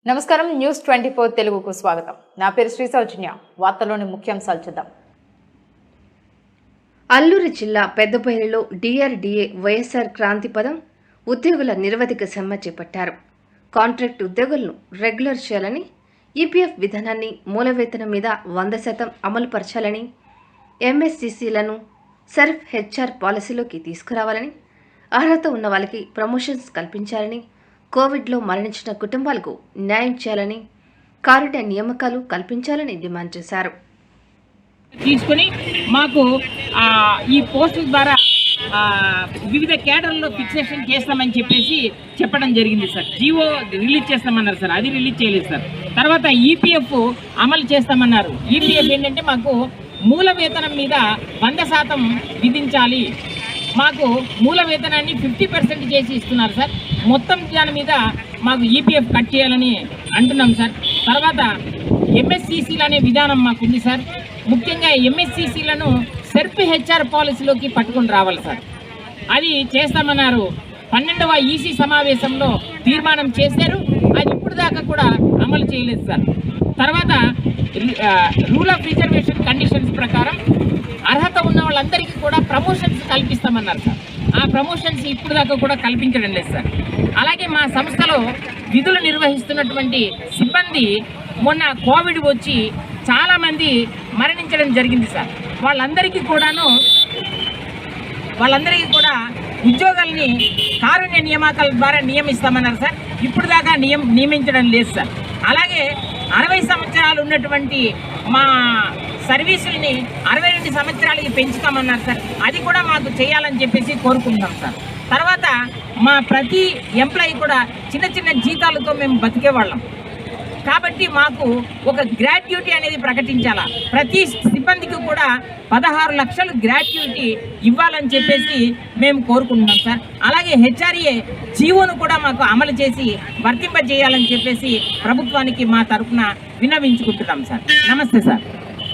నమస్కారం న్యూస్ 24 తెలుగుకు స్వాగతం. నా పేరు శ్రీ సౌజన్య. వార్తలోని ముఖ్యాంశాలు చూద్దాం. అల్లూరు జిల్లా పెద్దపల్లిలో డిఆర్డీఏ వైఎస్ఆర్ క్రాంతి పదం ఉద్యోగుల నిరవధిక సమ్మె చేపట్టారు. కాంట్రాక్ట్ ఉద్యోగులను రెగ్యులర్ చేయాలని, ఈపీఎఫ్ విధానాన్ని మూలవేతనం మీద 100% అమలుపరచాలని, ఎంఎస్సీసీలను సెల్ఫ్ హెచ్ఆర్ పాలసీలోకి తీసుకురావాలని, అర్హత ఉన్న వాళ్ళకి ప్రమోషన్స్ కల్పించాలని, కోవిడ్లో మరణించిన కుటుంబాలకు న్యాయం చేయాలని, కారుడ్య నియామకాలు కల్పించాలని డిమాండ్ చేశారు. తీసుకొని మాకు ఈ పోస్టుల ద్వారా వివిధ కేడర్లో ఫిక్సేషన్ చేస్తామని చెప్పడం జరిగింది సార్. జీవో రిలీజ్ చేస్తామన్నారు సార్, అది రిలీజ్ చేయలేదు సార్. తర్వాత ఈపీఎఫ్ అమలు చేస్తామన్నారు. ఈపీఎఫ్ ఏంటంటే మాకు మూల వేతనం మీద 100% విధించాలి. మాకు మూల వేతనాన్ని 50% చేసి ఇస్తున్నారు సార్. మొత్తం దాని మీద మాకు ఈపీఎఫ్ కట్ చేయాలని అంటున్నాం సార్. తర్వాత ఎంఎస్సీసీలు అనే విధానం మాకు ఉంది సార్. ముఖ్యంగా ఎంఎస్సీసీలను సెల్ఫ్ హెచ్ఆర్ పాలసీలోకి పట్టుకొని రావాలి సార్. అది చేస్తామన్నారు. 12వ ఈసీ సమావేశంలో తీర్మానం చేశారు. అది ఇప్పుడు దాకా కూడా అమలు చేయలేదు సార్. తర్వాత రూల్ ఆఫ్ రిజర్వేషన్ కండిషన్స్ ప్రకారం అర్హత ఉన్న వాళ్ళందరికీ కూడా ప్రమోషన్స్ కల్పిస్తామన్నారు సార్. ఆ ప్రమోషన్స్ ఇప్పుడు దాకా కూడా కల్పించడం లేదు సార్. అలాగే మా సంస్థలో విధులు నిర్వహిస్తున్నటువంటి సిబ్బంది మొన్న కోవిడ్ వచ్చి చాలామంది మరణించడం జరిగింది సార్. వాళ్ళందరికీ కూడా ఉద్యోగాల్ని కారుణ్య నియామకాల ద్వారా నియమిస్తామన్నారు సార్. ఇప్పుడు దాకా నియమించడం లేదు సార్. అలాగే 60 సంవత్సరాలు ఉన్నటువంటి మా సర్వీసుల్ని 62 సంవత్సరాలకి పెంచుతామన్నారు సార్. అది కూడా మాకు చేయాలని చెప్పేసి కోరుకుంటున్నాం సార్. తర్వాత మా ప్రతి ఎంప్లాయీ కూడా చిన్న చిన్న జీతాలతో మేము బతికేవాళ్ళం కాబట్టి మాకు ఒక గ్రాట్యుటీ అనేది ప్రకటించాలా. ప్రతి సిబ్బందికి కూడా 16 లక్షలు గ్రాట్యుటీ ఇవ్వాలని చెప్పేసి మేము కోరుకుంటున్నాం సార్. అలాగే హెచ్ఆర్ఏ జీవోను కూడా మాకు అమలు చేసి వర్తింపజేయాలని చెప్పేసి ప్రభుత్వానికి మా తరఫున విన్నవించుకుంటున్నాం సార్. నమస్తే సార్.